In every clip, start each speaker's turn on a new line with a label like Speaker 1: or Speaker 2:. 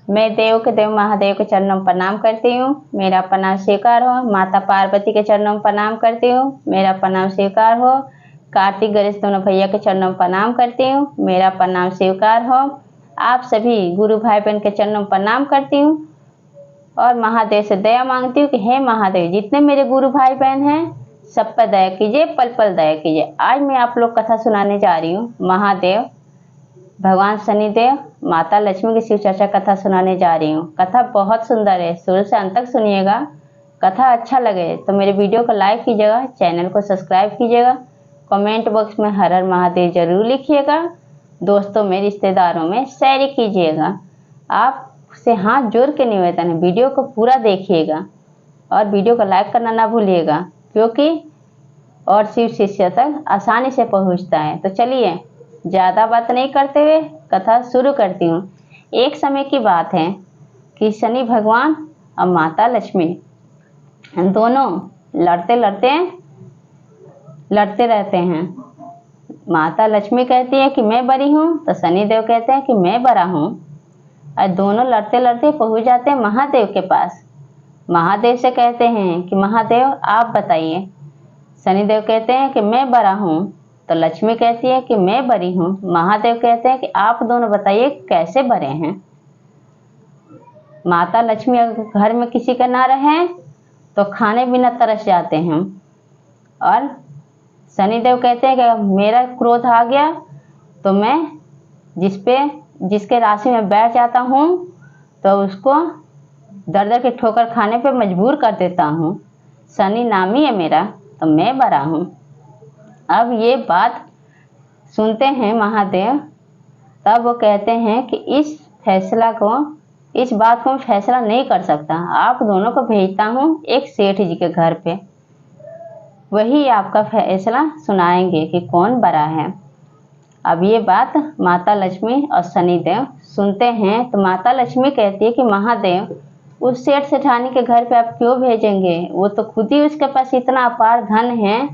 Speaker 1: मैं देव के देव महादेव के चरणों में प्रणाम करती हूँ, मेरा प्रणाम स्वीकार हो। माता पार्वती के चरणों में प्रणाम करती हूँ, मेरा प्रणाम स्वीकार हो। कार्तिक गणेश दोनों भैया के चरणों में प्रणाम करती हूँ, मेरा प्रणाम स्वीकार हो। आप सभी गुरु भाई बहन के चरणों में प्रणाम करती हूँ और महादेव से दया मांगती हूँ कि हे महादेव, जितने मेरे गुरु भाई बहन हैं सब पर दया कीजिए, पल पल दया कीजिए। आज मैं आप लोग कथा सुनाने जा रही हूँ महादेव, भगवान शनिदेव, माता लक्ष्मी की शिव चर्चा कथा सुनाने जा रही हूँ। कथा बहुत सुंदर है, शुरू से अंत तक सुनिएगा। कथा अच्छा लगे तो मेरे वीडियो को लाइक कीजिएगा, चैनल को सब्सक्राइब कीजिएगा, कमेंट बॉक्स में हर हर महादेव जरूर लिखिएगा, दोस्तों में रिश्तेदारों में शेयर कीजिएगा। आपसे हाथ जोड़ के निवेदन है, वीडियो को पूरा देखिएगा और वीडियो को लाइक करना ना भूलिएगा, क्योंकि और शिव शिष्य तक आसानी से पहुंचता है। तो चलिए ज़्यादा बात नहीं करते हुए कथा शुरू करती हूँ। एक समय की बात है कि शनि भगवान और माता लक्ष्मी दोनों लड़ते रहते हैं। माता लक्ष्मी कहती है कि मैं बड़ी हूँ, तो शनि देव कहते हैं कि मैं बड़ा हूँ। और दोनों लड़ते लड़ते पहुँच जाते हैं महादेव के पास। महादेव से कहते हैं कि महादेव आप बताइए। शनिदेव कहते हैं कि मैं बड़ा हूँ, तो लक्ष्मी कहती है कि मैं बड़ी हूँ। महादेव कहते हैं कि आप दोनों बताइए कैसे बड़े हैं। माता लक्ष्मी अगर घर में किसी का ना रहे तो खाने बिना तरस जाते हैं। और शनिदेव कहते हैं कि मेरा क्रोध आ गया तो मैं जिसके राशि में बैठ जाता हूँ तो उसको दर दर के ठोकर खाने पे मजबूर कर देता हूँ। शनि नामी है मेरा, तो मैं बड़ा हूँ। अब ये बात सुनते हैं महादेव, तब वो कहते हैं कि इस बात को मैं फैसला नहीं कर सकता। आप दोनों को भेजता हूँ एक सेठ जी के घर पे, वही आपका फैसला सुनाएंगे कि कौन बड़ा है। अब ये बात माता लक्ष्मी और शनिदेव सुनते हैं तो माता लक्ष्मी कहती है कि महादेव, उस सेठ सेठानी के घर पे आप क्यों भेजेंगे? वो तो खुद ही उसके पास इतना अपार धन है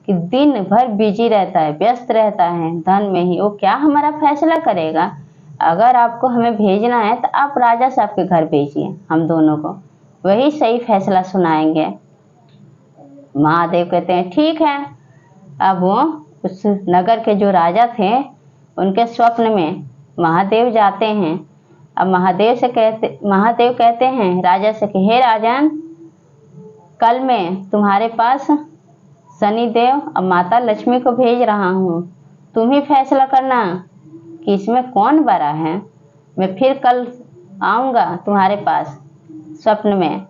Speaker 1: कि दिन भर बिजी रहता है, व्यस्त रहता है धन में ही। वो क्या हमारा फैसला करेगा? अगर आपको हमें भेजना है तो आप राजा साहब के घर भेजिए, हम दोनों को वही सही फैसला सुनाएंगे। महादेव कहते हैं ठीक है। अब वो उस नगर के जो राजा थे उनके स्वप्न में महादेव जाते हैं। अब महादेव कहते हैं राजा से कि हे राजन, कल मैं तुम्हारे पास शनिदेव और माता लक्ष्मी को भेज रहा हूँ, तुम ही फैसला करना कि इसमें कौन बड़ा है। मैं फिर कल आऊँगा तुम्हारे पास स्वप्न में,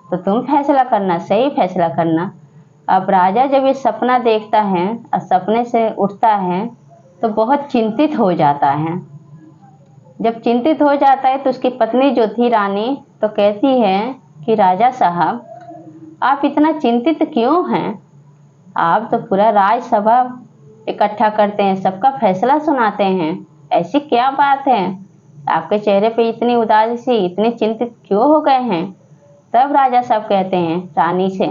Speaker 1: तो तुम फैसला करना, सही फैसला करना। अब राजा जब ये सपना देखता है और सपने से उठता है तो बहुत चिंतित हो जाता है। जब चिंतित हो जाता है तो उसकी पत्नी जो थी रानी तो कहती है कि राजा साहब, आप इतना चिंतित क्यों हैं? आप तो पूरा राजसभा इकट्ठा करते हैं, सबका फैसला सुनाते हैं, ऐसी क्या बात है? आपके चेहरे पे इतनी उदासी, इतने चिंतित क्यों हो गए हैं? तब राजा साहब कहते हैं रानी से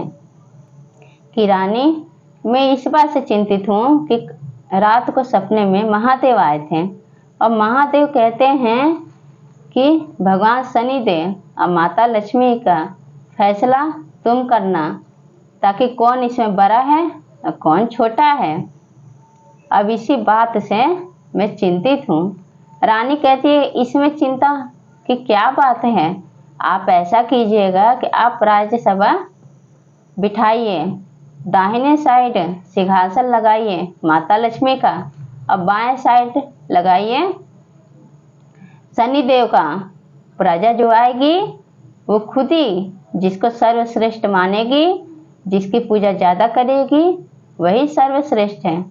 Speaker 1: कि रानी, मैं इस बात से चिंतित हूँ कि रात को सपने में महादेव आए थे और महादेव कहते हैं कि भगवान शनिदेव और माता लक्ष्मी का फैसला तुम करना, ताकि कौन इसमें बड़ा है और कौन छोटा है। अब इसी बात से मैं चिंतित हूँ। रानी कहती है इसमें चिंता की क्या बात है? आप ऐसा कीजिएगा कि आप राज्यसभा बिठाइए, दाहिने साइड सिंहासन लगाइए माता लक्ष्मी का और बाएं साइड लगाइए शनिदेव का। प्रजा जो आएगी वो खुद ही जिसको सर्वश्रेष्ठ मानेगी, जिसकी पूजा ज़्यादा करेगी, वही सर्वश्रेष्ठ है।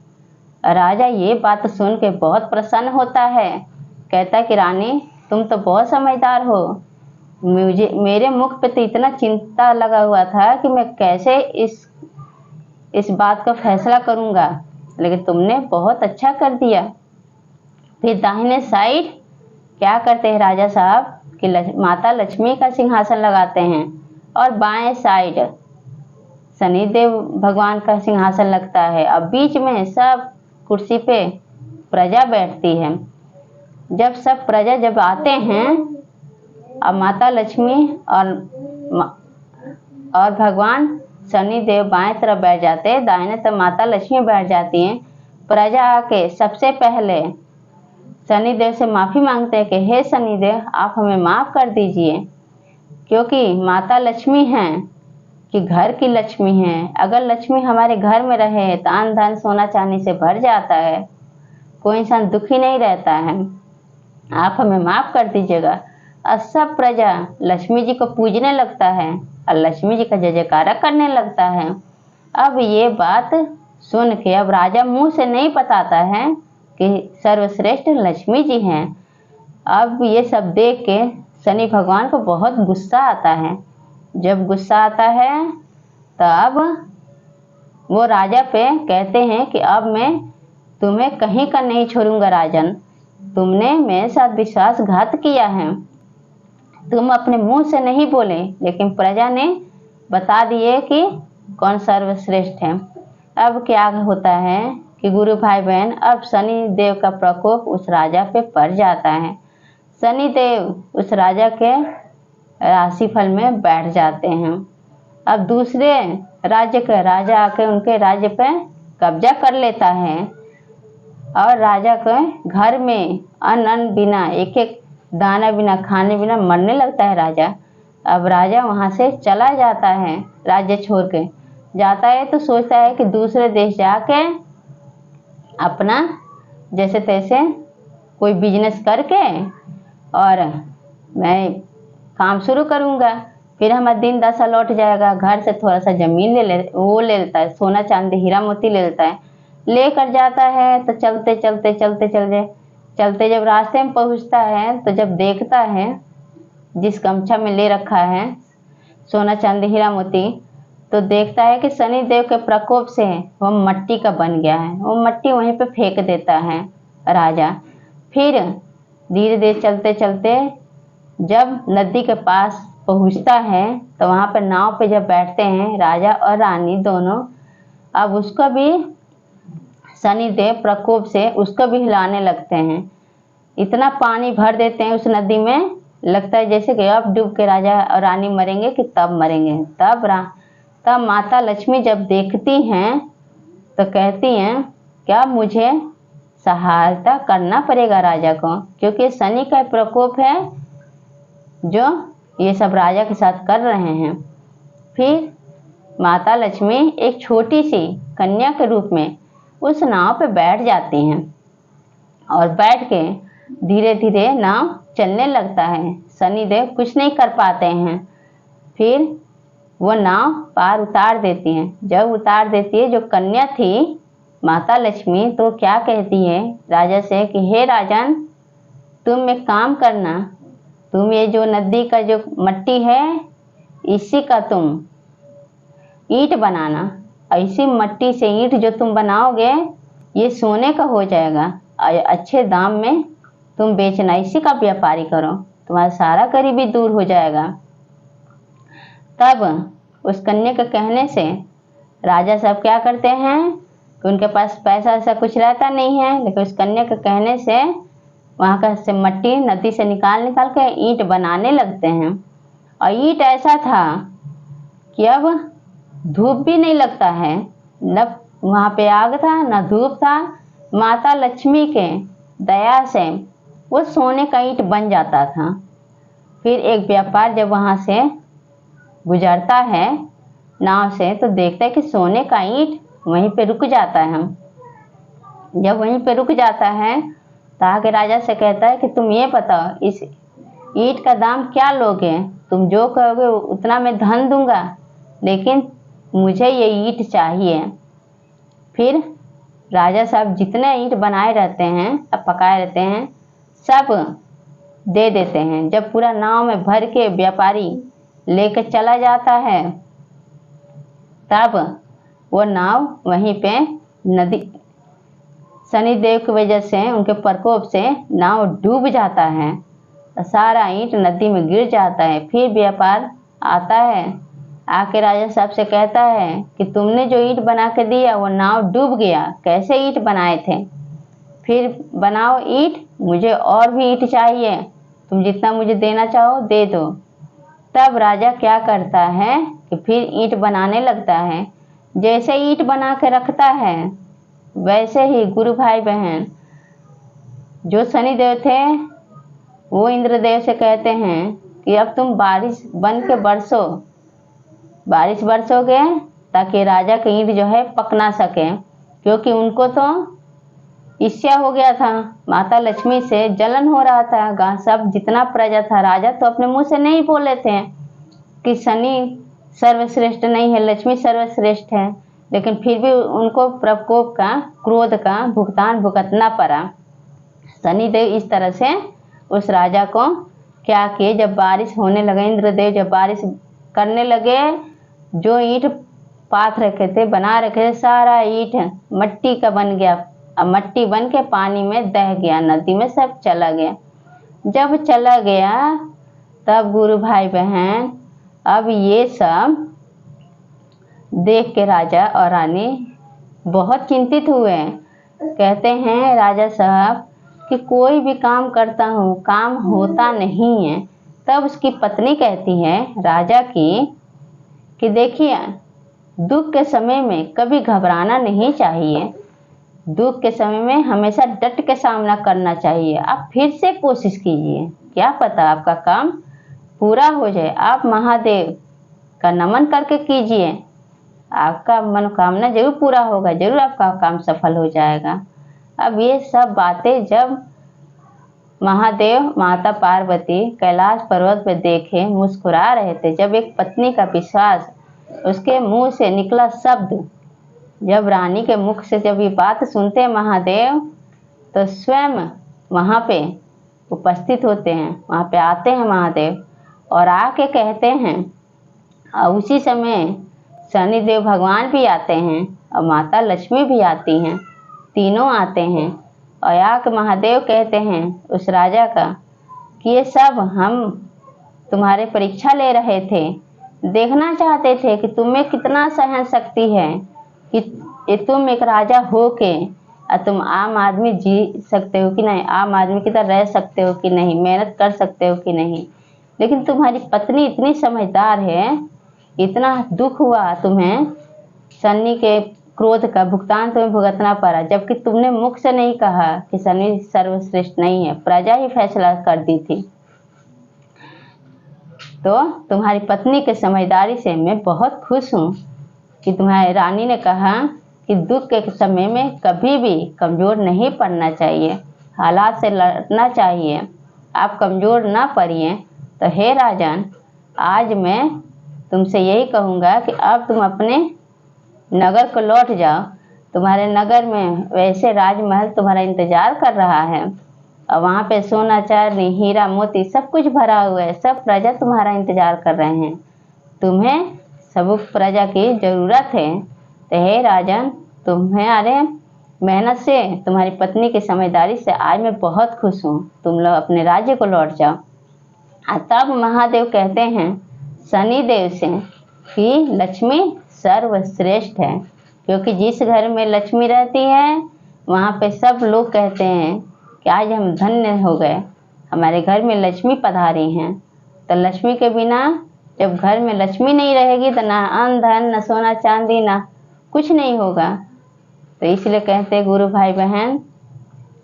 Speaker 1: राजा ये बात सुन के बहुत प्रसन्न होता है, कहता कि रानी, तुम तो बहुत समझदार हो। मेरे मुख पे तो इतना चिंता लगा हुआ था कि मैं कैसे इस बात का फैसला करूँगा, लेकिन तुमने बहुत अच्छा कर दिया। फिर दाहिने साइड क्या करते हैं राजा साहब कि माता लक्ष्मी का सिंहासन लगाते हैं और बाएं साइड शनिदेव भगवान का सिंहासन लगता है। अब बीच में सब कुर्सी पे प्रजा बैठती है। जब सब प्रजा जब आते हैं अब माता लक्ष्मी और भगवान शनिदेव बाएं तरफ बैठ जाते हैं, दाहिने तरफ माता लक्ष्मी बैठ जाती हैं। प्रजा आके सबसे पहले शनिदेव से माफ़ी मांगते हैं कि हे शनिदेव, आप हमें माफ़ कर दीजिए, क्योंकि माता लक्ष्मी हैं कि घर की लक्ष्मी हैं। अगर लक्ष्मी हमारे घर में रहे तो अन्न धन सोना चांदी से भर जाता है, कोई इंसान दुखी नहीं रहता है। आप हमें माफ़ कर दीजिएगा। और सब प्रजा लक्ष्मी जी को पूजने लगता है और लक्ष्मी जी का जय जयकारा करने लगता है। अब ये बात सुन के अब राजा मुंह से नहीं बताता है कि सर्वश्रेष्ठ लक्ष्मी जी हैं। अब ये सब देख के शनि भगवान को बहुत गुस्सा आता है। जब गुस्सा आता है तब वो राजा पे कहते हैं कि अब मैं तुम्हें कहीं का नहीं छोड़ूंगा राजन, तुमने मेरे साथ विश्वासघात किया है। तुम अपने मुंह से नहीं बोले, लेकिन प्रजा ने बता दिए कि कौन सर्वश्रेष्ठ है। अब क्या होता है कि गुरु भाई बहन, अब शनि देव का प्रकोप उस राजा पे पड़ जाता है। शनि देव उस राजा के राशिफल में बैठ जाते हैं। अब दूसरे राज्य का राजा आके उनके राज्य पे कब्जा कर लेता है और राजा के घर में अन्न बिना, एक एक दाना बिना, खाने बिना मरने लगता है राजा। अब राजा वहाँ से चला जाता है, राज्य छोड़ के जाता है तो सोचता है कि दूसरे देश जाके अपना जैसे तैसे कोई बिजनेस करके और मैं काम शुरू करूँगा, फिर हमारा दिन दशा लौट जाएगा। घर से थोड़ा सा ज़मीन ले लेता है, सोना चांदी हीरा मोती ले लेता है, लेकर जाता है। तो चलते जब रास्ते में पहुंचता है तो जब देखता है जिस गमछा में ले रखा है सोना चांदी हीरा मोती, तो देखता है कि शनि देव के प्रकोप से वो मट्टी का बन गया है। वो मट्टी वहीं पे फेंक देता है राजा। फिर धीरे धीरे चलते जब नदी के पास पहुंचता है तो वहाँ पर नाव पे जब बैठते हैं राजा और रानी दोनों, अब उसको भी शनिदेव प्रकोप से उसको भी हिलाने लगते हैं। इतना पानी भर देते हैं उस नदी में, लगता है जैसे कि अब डूब के राजा और रानी मरेंगे कि तब मरेंगे। तब माता लक्ष्मी जब देखती हैं तो कहती हैं क्या मुझे सहायता करना पड़ेगा राजा को, क्योंकि शनि का प्रकोप है जो ये सब राजा के साथ कर रहे हैं। फिर माता लक्ष्मी एक छोटी सी कन्या के रूप में उस नाव पे बैठ जाती हैं और बैठ के धीरे धीरे नाव चलने लगता है। शनिदेव कुछ नहीं कर पाते हैं। फिर वो नाव पार उतार देती हैं। जब उतार देती है जो कन्या थी माता लक्ष्मी, तो क्या कहती है राजा से कि हे राजन, तुम एक काम करना, तुम ये जो नदी का जो मट्टी है इसी का तुम ईंट बनाना। ऐसी मट्टी से ईंट जो तुम बनाओगे ये सोने का हो जाएगा, अच्छे दाम में तुम बेचना, इसी का व्यापारी करो, तुम्हारा सारा गरीबी दूर हो जाएगा। तब उस कन्या के कहने से राजा सब क्या करते हैं कि उनके पास पैसा ऐसा कुछ रहता नहीं है, लेकिन उस कन्या के कहने से वहाँ का से मट्टी नदी से निकाल के ईंट बनाने लगते हैं। और ईंट ऐसा था कि अब धूप भी नहीं लगता है, न वहाँ पे आग था न धूप था। माता लक्ष्मी के दया से वो सोने का ईंट बन जाता था। फिर एक व्यापार जब वहाँ से गुजरता है नाव से तो देखता है कि सोने का ईंट वहीं पे रुक जाता है। जब वहीं पे रुक जाता है तो आगे राजा से कहता है कि तुम ये बताओ इस ईंट का दाम क्या लोगे, तुम जो कहोगे उतना मैं धन दूंगा, लेकिन मुझे ये ईंट चाहिए। फिर राजा साहब जितने ईंट बनाए रहते हैं अब पकाए रहते हैं सब दे देते हैं। जब पूरा नाव में भर के व्यापारी लेकर चला जाता है तब वो नाव वहीं पे नदी शनिदेव की वजह से उनके प्रकोप से नाव डूब जाता है, सारा ईंट नदी में गिर जाता है। फिर व्यापार आता है, आके राजा साहब से कहता है कि तुमने जो ईंट बना के दिया वो नाव डूब गया, कैसे ईंट बनाए थे, फिर बनाओ ईंट, मुझे और भी ईंट चाहिए। तुम जितना मुझे देना चाहो दे दो। तब राजा क्या करता है कि फिर ईंट बनाने लगता है। जैसे ईंट बना के रखता है वैसे ही गुरु भाई बहन जो शनिदेव थे वो इंद्रदेव से कहते हैं कि अब तुम बारिश बन के बरसो, बारिश बरसोगे ताकि राजा की ईंट जो है पक ना सके, क्योंकि उनको तो ईर्ष्या हो गया था, माता लक्ष्मी से जलन हो रहा था। सब जितना प्रजा था, राजा तो अपने मुंह से नहीं बोले थे कि शनि सर्वश्रेष्ठ नहीं है, लक्ष्मी सर्वश्रेष्ठ है, लेकिन फिर भी उनको प्रकोप का, क्रोध का भुगतान भुगतना पड़ा। शनिदेव इस तरह से उस राजा को क्या किए, जब बारिश होने लगे, इंद्रदेव जब बारिश करने लगे, जो ईंट पाथ रखे थे, बना रखे थे, सारा ईंट मट्टी का बन गया। अब मट्टी बन के पानी में दह गया, नदी में सब चला गया। जब चला गया तब गुरु भाई बहन अब ये सब देख के राजा और रानी बहुत चिंतित हुए। कहते हैं राजा साहब कि कोई भी काम करता हूँ काम होता नहीं है। तब उसकी पत्नी कहती है राजा की कि देखिए, दुख के समय में कभी घबराना नहीं चाहिए, दुख के समय में हमेशा डट के सामना करना चाहिए। आप फिर से कोशिश कीजिए, क्या पता आपका काम पूरा हो जाए। आप महादेव का नमन करके कीजिए, आपका मनोकामना जरूर पूरा होगा, जरूर आपका काम सफल हो जाएगा। अब ये सब बातें जब महादेव माता पार्वती कैलाश पर्वत पे देखे, मुस्कुरा रहे थे, जब एक पत्नी का विश्वास उसके मुंह से निकला शब्द, जब रानी के मुख से जब ये बात सुनते हैं महादेव, तो स्वयं वहाँ पे उपस्थित होते हैं, वहाँ पे आते हैं महादेव और आके कहते हैं। और उसी समय शनिदेव भगवान भी आते हैं और माता लक्ष्मी भी आती हैं, तीनों आते हैं और आके महादेव कहते हैं उस राजा का कि ये सब हम तुम्हारे परीक्षा ले रहे थे, देखना चाहते थे कि तुम्हें कितना सहन शक्ति है, कि तुम एक राजा हो के तुम आम आदमी जी सकते हो कि नहीं, आम आदमी की तरह रह सकते हो कि नहीं, मेहनत कर सकते हो कि नहीं। लेकिन तुम्हारी पत्नी इतनी समझदार है, इतना दुख हुआ तुम्हें, शनि के क्रोध का भुगतान तुम्हें भुगतना पड़ा, जबकि तुमने मुख से नहीं कहा कि शनि सर्वश्रेष्ठ नहीं है, प्रजा ही फैसला कर दी थी। तो तुम्हारी पत्नी के समझदारी से मैं बहुत खुश हूँ कि तुम्हारी रानी ने कहा कि दुख के समय में कभी भी कमज़ोर नहीं पड़ना चाहिए, हालात से लड़ना चाहिए, आप कमज़ोर ना पड़िए। तो हे राजन, आज मैं तुमसे यही कहूँगा कि अब तुम अपने नगर को लौट जाओ। तुम्हारे नगर में वैसे राजमहल तुम्हारा इंतज़ार कर रहा है और वहाँ पे सोना चांदी हीरा मोती सब कुछ भरा हुआ है, सब प्रजा तुम्हारा इंतज़ार कर रहे हैं, तुम्हें सब प्रजा की ज़रूरत है। तो हे राजन, तुम्हारे मेहनत से, तुम्हारी पत्नी की समझदारी से आज मैं बहुत खुश हूँ, तुम लोग अपने राज्य को लौट जाओ। तब महादेव कहते हैं शनिदेव से कि लक्ष्मी सर्वश्रेष्ठ है, क्योंकि जिस घर में लक्ष्मी रहती है वहाँ पे सब लोग कहते हैं कि आज हम धन्य हो गए, हमारे घर में लक्ष्मी पधारी हैं। तो लक्ष्मी के बिना जब घर में लक्ष्मी नहीं रहेगी तो ना अन्न धन, ना सोना चांदी, ना कुछ नहीं होगा। तो इसलिए कहते हैं गुरु भाई बहन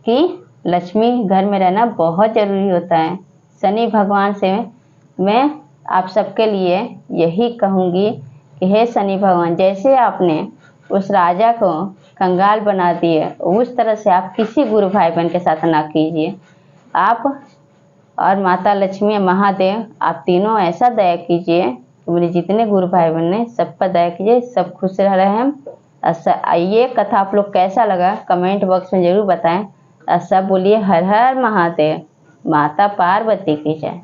Speaker 1: कि लक्ष्मी घर में रहना बहुत ज़रूरी होता है। शनि भगवान से मैं आप सबके लिए यही कहूँगी कि हे शनि भगवान, जैसे आपने उस राजा को कंगाल बना दिए, उस तरह से आप किसी गुरु भाई बहन के साथ ना कीजिए। आप और माता लक्ष्मी, महादेव, आप तीनों ऐसा दया कीजिए कि मेरे जितने गुरु भाई बहन ने सब पर दया कीजिए, सब खुश रह रहे हैं। ये कथा आप लोग कैसा लगा कमेंट बॉक्स में ज़रूर बताएं। सब बोलिए हर हर महादेव, माता पार्वती की जय।